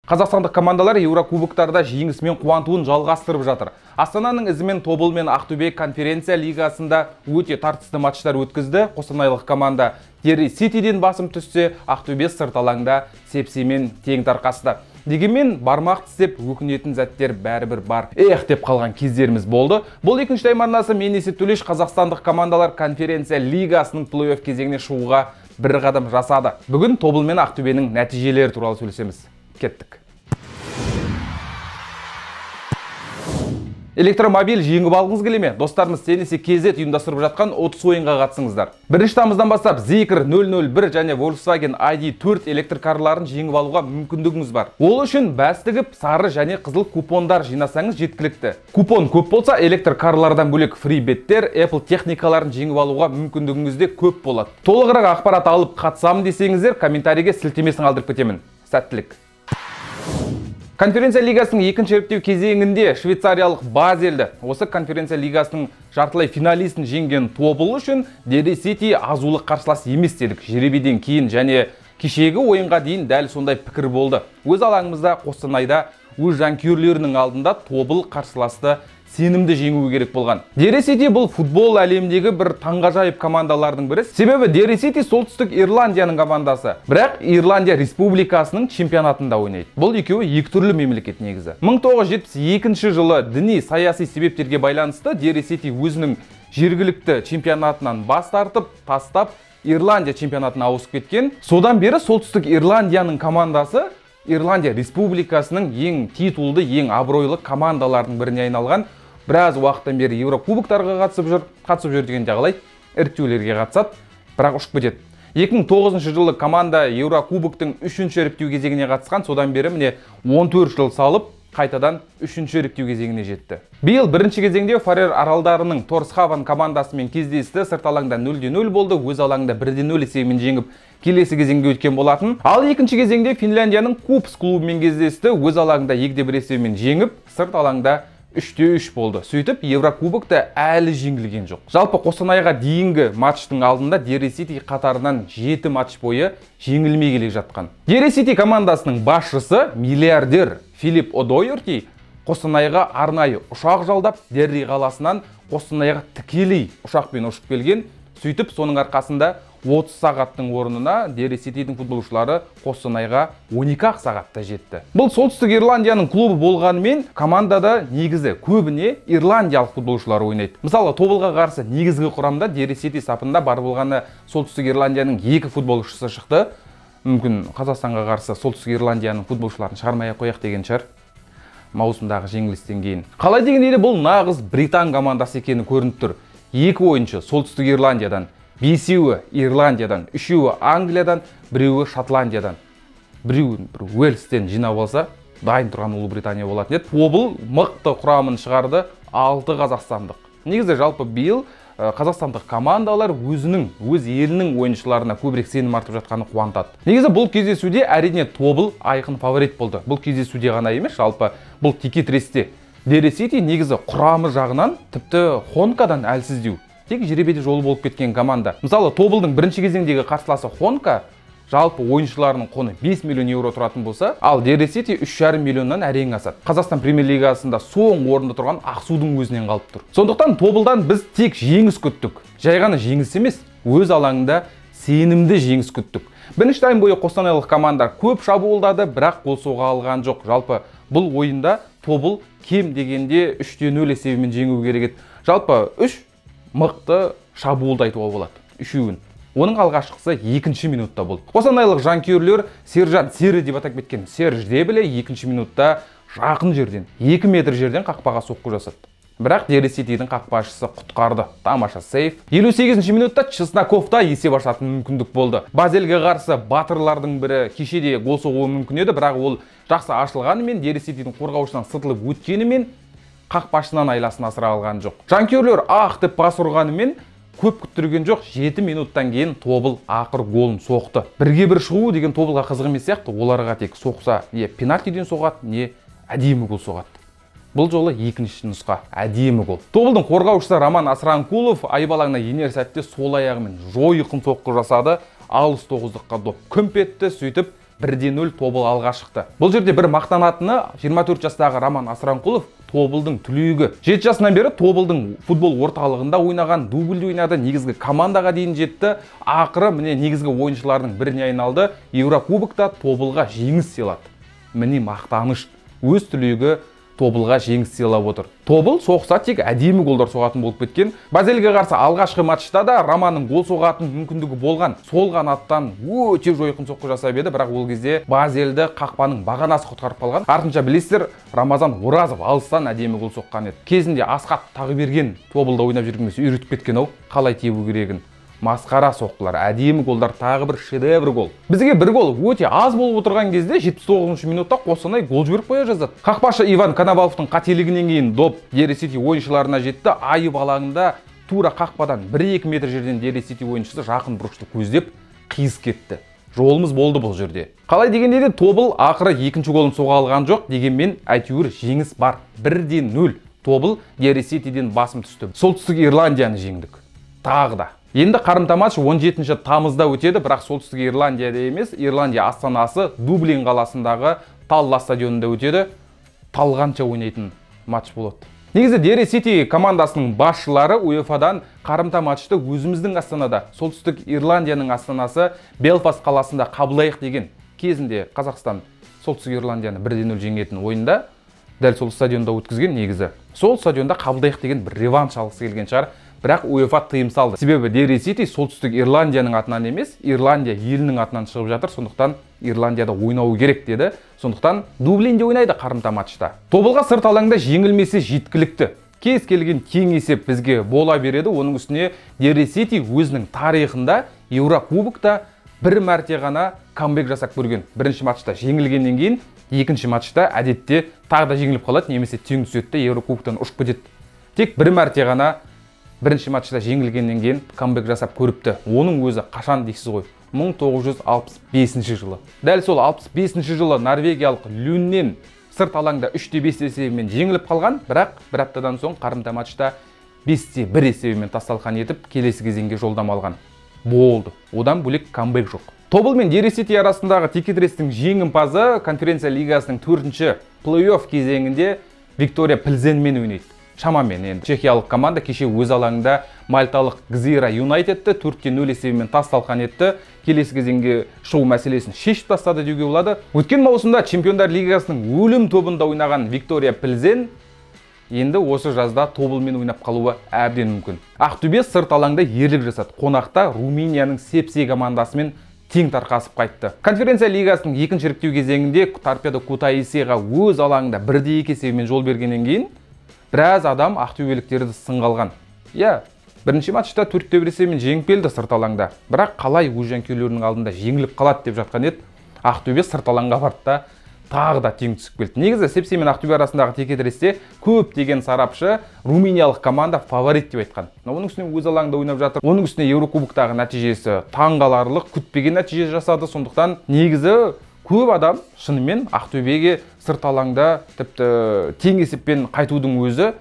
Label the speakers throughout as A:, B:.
A: Қазақстандық командалар Еурокубоктарда жеңісімен қуантуын жалғастырып жатыр. Астананың ізімен Тобыл мен Ақтөбе конференция лигасында өте тартысты матчтар өткізді. Қостанайлық команда Дерри Ситиден басым түссе, Ақтөбе сырт алаңда сепсемен тең тарқасты. Дегенмен бармақ тістеп өкінетін зәттер бәрібір бар. Деп қалған кездеріміз болды. Бұл екінші тайм арнасы мен Есет Төлеш қазақстандық командалар конференция лигасының плей-офф кезеңіне шығуға бір қадам жасады. Бүгін Тобыл мен Ақтөбенің нәтижелері туралы сөйлесеміз. Кеттік. Электромобиль жеңіп алғыңыз келе ме? Достарымыз Теннисі KZ ұйымдастырып жатқан 30 ойынға қатысыңыздар. 1 тамыздан бастап Zikr 001 және Volkswagen ID4 электркарларын жеңіп алуға мүмкіндігіңіз бар. Ол үшін бәс тігіп, сары және қызыл купондар жинасаңыз жеткілікті. Купон көп болса, электркарлардан бөлек фрибеттер, Apple техникаларын жеңіп алуға мүмкіндігіңіз де көп болады. Толығырақ ақпарат алып қатысамын десеңіздер, комментарийге сілтемесін қалдырып кетемін. Сәттілік. Конференция лигасының екінші іріктеу кезеңінде швейцариялық Базельді, осы конференция лигасының жартылай финалистін жеңген Тобыл үшін Дерри Сити азулы қарсылас емес дедік. Жеребеден кейін және кешегі ойынға дейін дәл сондай пікір болды. Өз алаңымызда Қостанайда өз жанкүйерлерінің алдында Тобыл қарсыласты сенімді жеңуі керек болған. Дерри Сити бұл футбол әлемдегі бір таңғажайып командалардың бірі. Себебі Дерри Сити солтүстік Ирландияның командасы. Бірақ Ирландия Республикасының чемпионатында ойнайды. Бұл екеуі екі түрлі мемлекет негізі. 1972 жылы діни саяси себептерге байланысты Дерри Сити өзінің жергілікті чемпионатынан бас тартып, тастап, Ирландия чемпионатына ауысып кеткен. Содан бері солтүстік Ирландияның командасы Ирландия Республикасының ең титулды, ең абыройлы командалардың біріне айналған. Біраз уақыттан бері Еурокубоктарға қатысып жүр дегенде қалай іріктеулерге қатысады, бірақ ұшып кетеді. 2009 жылы команда Еурокубоктың 3-ші іріктеу кезеңіне қатысқан, содан бері міне 14 жыл салып, қайтадан 3-ші іріктеу кезеңіне жетті. Биыл бірінші кезеңде Фарер аралдарының Торсхавен командасымен кездесті, сырт алаңда 0-0 болды, өз алаңда 1-0 есебімен жеңіп келесі кезеңге өткен болатын. Ал екінші кезеңде Финляндияның Купс клубымен кездесті, өз алаңда 2-1 есебімен жеңіп, сырт алаңда 3-3 болды. Сөйтіп, Еурокубокта әлі жеңілген жоқ. Жалпы Қостанайға дейінгі матчтың алдында Дерри Сити қатарынан 7 матч бойы жеңілмей келе жатқан. Дерри Сити командасының басшысы миллиардер Филипп Одоерти Қостанайға арнайы ұшақ жалдап, Дерри қаласынан Қостанайға тікелей ұшақпен ұшып келген. Сөйтіп, соның арқасында 30 сағаттың орнына Дерри Ситидің футболшылары Қостанайға 12 сағатта жетті. Бұл солтүстік Ирландияның клубы болғанымен, командада негізі көбіне ирландиялық футболшылар ойнайды. Мысалы, Тобылға қарсы негізгі құрамда Дерри Сити сапында бар болғаны солтүстік Ирландияның 2 футболшысы шықты. Мүмкін Қазақстанға қарсы солтүстік Ирландияның футболшыларын шығармай қояқ деген шығар. Маусымдағы жеңілістен кейін. Қалай дегенде бұл нағыз британ командасы екені көрініп тұр. 2 ойыншы солтүстік Ирландиядан, 5-еуі Ирландиядан, 3-еуі Англиядан, 1-еуі Шотландиядан, 1-еуін Уэльстен жинап алса, дайын тұрған Ұлыбритания болатын еді. Тобыл мықты құрамын шығарды, 6 қазақстандық. Негізі жалпы биыл қазақстандық командалар өз елінің ойыншыларына көбірек сенім артып жатқаны қуантады. Негізі бұл кездесуде әрине Тобыл айқын фаворит болды. Бұл кездесуде ғана емес, жалпы бұл текетіресте. Дерри Сити негізі құрамы жағынан тіпті Хонкадан әлсіздеу. Тек жеребеде жолы болып кеткен команда. Мысалы, Тобылдың бірінші кезеңдегі қарсыласы Хонка жалпы ойыншыларының құны 5 миллион евро тұратын болса, ал Дерри Сити 3,5 миллионнан әрең асады. Қазақстан премьер-лигасында соңғы орында тұрған Ақсудың өзінен қалып тұр. Сондықтан Тобылдан біз тек жеңіс күттік. Жай ғана жеңіс емес, өз алаңында сенімді жеңіс күттік. Бірінші тайм бойы қостанайлық командар көп шабуылдады, бірақ гол соға алған жоқ. Жалпы бұл ойында Тобыл кем дегенде 3-0 есебімен жеңу керек еді. Жалпы 3 мықты шабуылды айтуға болады. 3-еуін. Оның алғашқысы 2-ші минутта болды. Қостанайлық жанкүйерлер Сержан Сері деп атап кеткен Серж Дебеле 2-ші минутта жақын жерден, 2 метр жерден қақпаға соққы жасады. Бірақ Дерри Ситидің қақпашысы құтқарды. Тамаша сейф. 58-ші минутта Чесноковта есеп ашатын мүмкіндік болды. Базельге қарсы батырлардың бірі кешеде гол соғуы мүмкін еді, бірақ ол жақсы ашылғанымен, Дерри Ситидің қорғаушысынан сытылып өткенімен қақпашынан айласын асыра алған жоқ. Жанкүйерлер деп пас ұрғанымен көп күттірген жоқ. 7 минуттан кейін Тобыл ақыр голын соқты. 1-1 шығу деген Тобылға қызық емес сияқты. Оларға тек соқса, не пенальтиден соғады, не әдемі гол соғады. Бұл жолы екінші нұсқа әдемі гол. Тобылдың қорғаушысы Роман Асранкулов айбалаңына енер сәтте сол аяғымен жойқын соққы жасады. Алыс тоғыздыққа доп күмп етті, сөйтіп 1-0 Тобыл алға шықты. Бұл жерде бір мақтанатыны 24 жастағы Роман Асранқұлов Тобылдың түлегі. 7 жасынан бері Тобылдың футбол орталығында ойнаған, дубльде ойнады, негізгі командаға дейін жетті. Ақыры міне негізгі ойыншылардың біріне айналды. Еурокубокта Тобылға жеңіс сыйлады. Міне мақтаныш. Өз түлегі Тобылға жеңіс сыйлап отыр. Тобыл соқса тек әдемі голдар соғатын болып кеткен. Базельге қарсы алғашқы матчта да Романның гол соғатын мүмкіндігі болған. Сол қанаттан өте жойқын соққы жасап еді, бірақ ол кезде Базельді қақпаның бағанасы құтқарып қалған. Артынша білесіздер, Рамазан Оразов алыстан әдемі гол соққан еді. Кезінде Асқат Тағыберген Тобылда ойнап жүргенде үйретіп кеткен ау, қалай тебу керегін. Масқара соққылар, әдемі голдар, тағы бір шедевр гол. Бізге бір гол өте аз болып отырған кезде 79 минутта Қостанай гол жіберіп қоя жаздады. Қақпашы Иван Коноваловтың қателігінен кейін доп Дересити ойыншыларына жетті. Айып алаңында тура қақпадан 1-2 метр жерден Дересити ойыншысы жақын бұрышты көздеп қиыс кетті. Жолымыз болды бұл жерде. Қалай дегенде де Тобыл ақыры екінші голын соға алған жоқ, дегенмен әйтеуір жеңіс бар. 1-0 Тобыл Дереситиден басым түсті. Солтүстік Ирландияны жеңдік. Тағы да. Енді қарымта матч 17 тамызда өтеді, бірақ Солтүстік Ирландияда емес, Ирландия астанасы Дублин қаласындағы Талла стадионында өтеді. Талғанша ойнайтын матч болады. Негізі Дересити командасының басшылары УЕФАдан қарымта матчты өзіміздің астанада, Солтүстік Ирландияның астанасы Белфаст қаласында қабылдайық деген. Кезінде Қазақстан Солтүстік Ирландияны 1-0 жеңетін ойында дәл сол стадионда өткізген. Негізі сол стадионда қабылдайық деген бір реванш алғысы келген шығар. Бірақ УЕФА тыйым салды. Себебі Дересити Солтүстік Ирландияның атынан емес, Ирландия елінің атынан шығып жатыр. Сондықтан Ирландияда ойнауы керек деді. Сондықтан Дублинде ойнайды қарымта матчта. Тобылға сырт алаңда жеңілмесе жеткілікті. Кез келген тең есеп бізге бола береді. Оның үстіне Дересити өзінің тарихында Еурокубокта бір мәрте ғана камбэк жасап көрген. Бірінші матчта жеңілгеннен кейін, екінші матчта әдетте тағы да жеңіліп қалады, немесе тең түседі, Еурокубоктан ұшып кетеді. Тек бір мәрте ғана бірінші матчта жеңілгеннен кейін камбэк жасап көріпті. Оның өзі қашан дейсіз ғой? 1965 жылы. Дәл сол 65 жылы норвегиялық Люннен сырт алаңда 3-5 есебімен жеңіліп қалған, бірақ бір аптадан соң қарымта матчта 5-1 есебімен тасталқан етіп, келесі кезеңге жолдама алған. Болды. Одан бөлек камбэк жоқ. Тобыл мен Дересити арасындағы текетірестің жеңімпазы конференция лигасының 4-ші плей-офф кезеңінде Виктория Плзенмен ойнайды. Шамамен енді чехиялық команда кеше өз алаңында мальталық Гзира Юнайтедті 4-0 есебімен тасталқан етті. Келесі кезеңге шығу мәселесін шешіп тастады деуге болады. Өткен маусымда Чемпиондар лигасының өлім тобында ойнаған Виктория Плзен енді осы жазда Тобылмен ойнап қалуы әбден мүмкін. Ақтөбе сырт алаңда ерлік жасады. Қонақта Румынияның Сепси командасымен тең тарқасып қайтты. Конференция лигасының екінші іріктеу кезеңінде Торпедо Кутаисиға өз алаңында 1-2 есебімен жол бергеннен кейін біраз адам ақтөбеліктерді сынға алған. Бірінші матчта 4-1 есебімен жеңіп келді сырт алаңда. Бірақ қалай өз жанкүйерлерінің алдында жеңіліп қалады деп жатқан еді. Ақтөбе сырт алаңға барды да тағы да тең түсіп келді. Негізі Сепси мен Ақтөбе арасындағы текетіресте көп деген сарапшы румыниялық команда фаворит деп айтқан. Оның үстіне өз алаңында ойнап жатыр. Оның үстіне Еурокубоктағы нәтижесі таңғаларлық, күтпеген нәтиже жасады. Сондықтан негізі көп адам шынымен Ақтөбеге сырт алаңда тіпті тең есеппен қайтудың өзі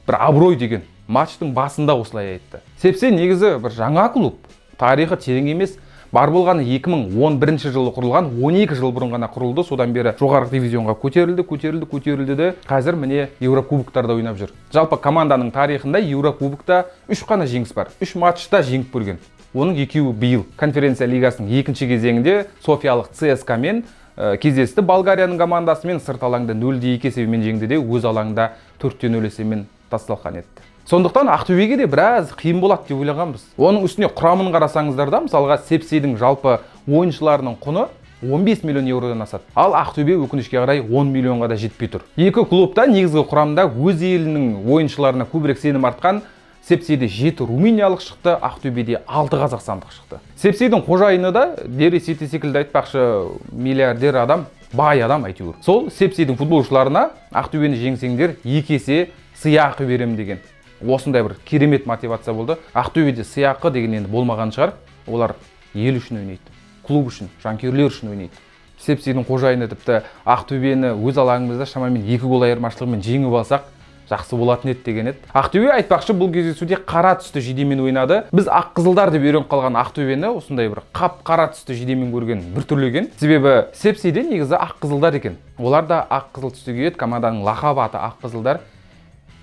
A: бір абырой деген. Матчтың басында осылай айтты. Сепси негізі бір жаңа клуб. Тарихы терең емес. Бар болғаны 2011 жылы құрылған, 12 жыл бұрын ғана құрылды. Содан бері жоғарғы дивизионға көтерілді де қазір міне Еурокубоктарда ойнап жүр. Жалпы команданың тарихында Еурокубокта 3 қана жеңіс бар. 3 матчта жеңіп көрген. Оның екеуі биыл конференция лигасының екінші кезеңінде Софиялық ЦСКА мен кездесті. Болгарияның командасымен сырт алаңда 0-2 есебімен жеңді де өз алаңда 4-0 есебімен тасталқан етті. Сондықтан Ақтөбеге де біраз қиын болады деп ойлағанбыз. Оның үстіне құрамын қарасаңыздар да, мысалға Сепсидің жалпы ойыншыларының құны 15 миллион еуродан асады. Ал Ақтөбе өкінішке қарай 10 миллионға да жетпей тұр. Екі клубта негізгі құрамда өз елінің ойыншыларына көбірек сенім артқан. Сепсиде 7 румыниялық шықты, Ақтөбеде 6 қазақстандық шықты. Сепсидің қожайыны да Дересити секілді айтпақшы миллиардер адам, бай адам әйтеуір. Сол Сепсидің футболшыларына Ақтөбені жеңсеңдер 2 есе сыйақы берем деген. Осындай бір керемет мотивация болды. Ақтөбеде сыйақы деген енді болмаған шығар. Олар ел үшін ойнайды, клуб үшін, жанкүйерлер үшін ойнайды. Сепсидің қожайыны тіпті Ақтөбені өз алаңымызда шамамен 2 гол айырмашылығымен жеңіп алсақ, жақсы болатын еді деген еді. Ақтөбе айтпақшы бұл кездесуде қара түсті жейдемен ойнады. Біз аққызылдар деп үйреніп қалған Ақтөбені осындай бір қап-қара түсті жейдемен көрген біртүрлі екен. Себебі Сепсиде негізі аққызылдар екен. Олар да аққызыл түсті киеді, команданың лақабы аты аққызылдар.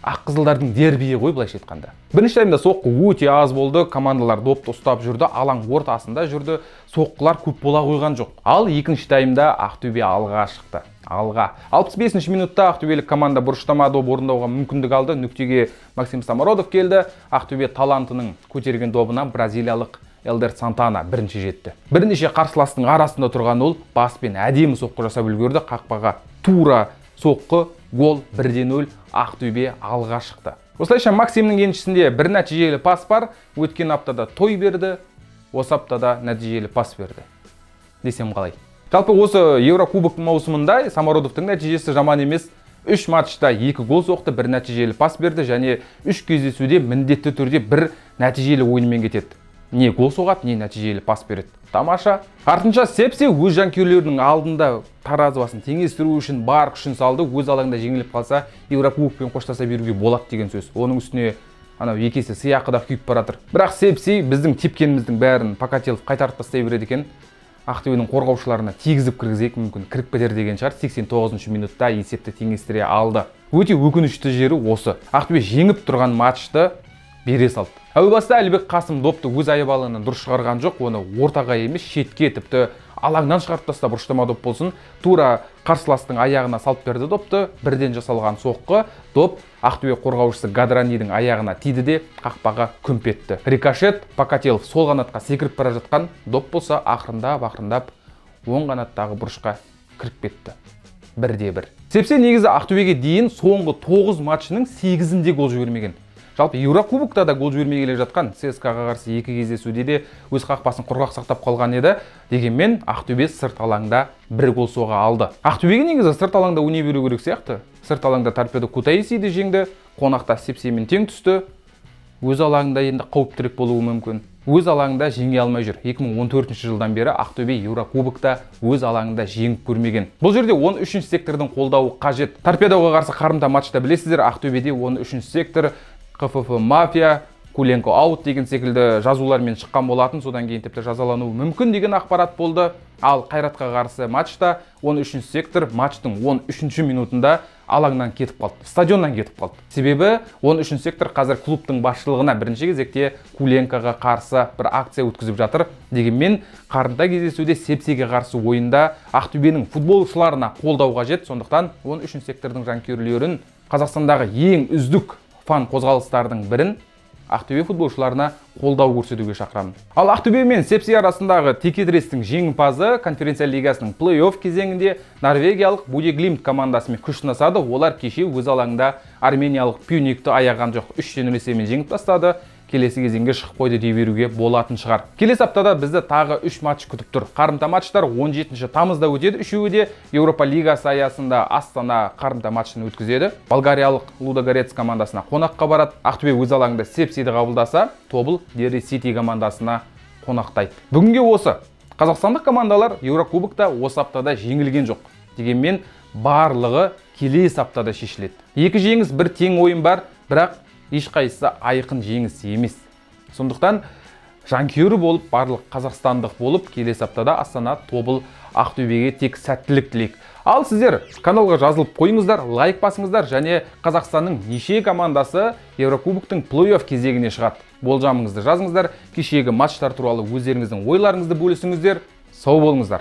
A: Аққызылдардың дербиі ғой былайша айтқанда. Бірінші таймда соққы өте аз болды, командалар допты ұстап жүрді, алаң ортасында жүрді, соққылар көп бола қойған жоқ. Ал екінші таймда Ақтөбе алға шықты. Алға. 65-ші минутта Ақтөбелік команда бұрыштама доп орындауға мүмкіндік алды. Нүктеге Максим Самородов келді. Ақтөбе талантының көтерген добына бразилиялық Элдер Сантана бірінші жетті. Бірнеше қарсыластың арасында тұрған ол баспен әдемі соққы жасап үлгерді. Қақпаға тура соққы, гол 1-0, Ақтөбе алға шықты. Осылайша Максимнің еншісінде бір нәтижелі пас бар. Өткен аптада той берді, осы аптада нәтижелі пас берді. Десем қалай? Жалпы осы Еврокубок маусымында Самородовтың нәтижесі жаман емес. 3 матчта 2 гол соқты, 1 нәтижелі пас берді және 3 кездесуде міндетті түрде бір нәтижелі ойынмен кетеді. Не гол соғады, не нәтижелі пас береді. Тамаша. Артынша Сепси өз жанкүйерлерінің алдында таразы басын теңестіру үшін бар күшін салды. Өз алаңда жеңіліп қалса, Еврокубокпен қоштаса беруге болады деген сөз. Оның үстіне анау екесі сыйақы да күйіп баратыр. Бірақ Сепси біздің тепкеніміздің бәрін Покатилов қайтарып тастай береді екен. Ақтөбенің қорғаушыларына тигізіп кіргізек мүмкін кіріп кетер деген шығар. 89-ші минутта есепті теңестіре алды. Өте өкінішті жері осы. Ақтөбе жеңіп тұрған матчты бере салды. Әу баста Әлібек Қасым допты өз айыбалынан дұрыс шығарған жоқ, оны ортаға емес шетке, тіпті алаңнан шығарып тастап бұрыштама доп болсын, тура қарсыластың аяғына салып берді допты. Бірден жасалған соққы доп Ақтөбе қорғаушысы Гадранидің аяғына тиді де қақпаға күмп етті. Рикошет Покатилов сол қанатқа секіріп бара жатқан доп болса ақырындап оң қанаттағы бұрышқа кіріп кетті. 1-1. Сепсе негізі Ақтөбеге дейін соңғы 9 матчының 8-інде гол жібермеген. Жалпы Еврокубокта да гол жібермей келе жатқан, ЦСКАға қарсы 2 кездесуде де өз қақпасын құрғақ сақтап қалған еді. Дегенмен Ақтөбе сырт алаңда 1 гол соға алды. Ақтөбеге негізі сырт алаңда ойнай беру керек сияқты. Сырт алаңда Торпедо Кутаисиді жеңді, қонақта Сепсимен тең түсті. Өз алаңында енді қауіптірек болуы мүмкін. Өз алаңында жеңе алмай жүр. 2014 жылдан бері Ақтөбе Еврокубокта өз алаңында жеңіп көрмеген. Бұл жерде 13-ші сектордың қолдауы қажет. Торпедоға қарсы қарымта матчта білесіздер, Ақтөбеде 13-ші сектор КФФ мафия, Куленко аут деген секілді жазулармен шыққан болатын, содан кейін тіпті жазалануы мүмкін деген ақпарат болды. Ал Қайратқа қарсы матчта 13-ші сектор матчтың 13-ші минутында алаңнан кетіп қалды, стадионнан кетіп қалды. Себебі 13-ші сектор қазір клубтың басшылығына бірінші кезекте Куленкоға қарсы бір акция өткізіп жатыр. Дегенмен қарымта кездесуде Сепсиге қарсы ойында Ақтөбенің футболшыларына қолдау қажет. Сондықтан 13-ші сектордың жанкүйерлерін, Қазақстандағы ең үздік фан қозғалыстардың бірін Ақтөбе футболшыларына қолдау көрсетуге шақырамын. Ал Ақтөбе мен Сепси арасындағы текетірестің жеңімпазы конференция лигасының плей-офф кезеңінде норвегиялық Бодø/Glimt командасымен күш сынасады. Олар кеше өз алаңында армениялық Пюникті аяған жоқ, 3-0 есебімен жеңіп тастады. Келесі кезеңге шығып қойды дей беруге болатын шығар. Келесі аптада бізді тағы 3 матч күтіп тұр. Қарымта матчтар 17 тамызда өтеді. Үшеуі де Еуропа лигасы аясында Астана қарымта матчын өткізеді. Болгариялық Лудогорец командасына қонаққа барады. Ақтөбе өз алаңында Сепсиді қабылдаса, Тобыл Дерри-Сити командасына қонақтайды. Бүгінге осы. Қазақстандық командалар Еврокубокта осы аптада жеңілген жоқ. Дегенмен барлығы келесі аптада шешіледі. 2 жеңіс, 1 тең ойын бар, бірақ ешқайсысы айқын жеңіс емес. Сондықтан жанкүйері болып, барлық қазақстандық болып, келесі аптада Астана, Тобыл, Ақтөбеге тек сәттілік тілейік. Ал сіздер каналға жазылып қойыңыздар, лайк басыңыздар және Қазақстанның неше командасы Еврокубоктың плей-офф кезегіне шығады. Болжамыңызды жазыңыздар, кешегі матчтар туралы өздеріңіздің ойларыңызды бөлісіңіздер. Сау болыңыздар.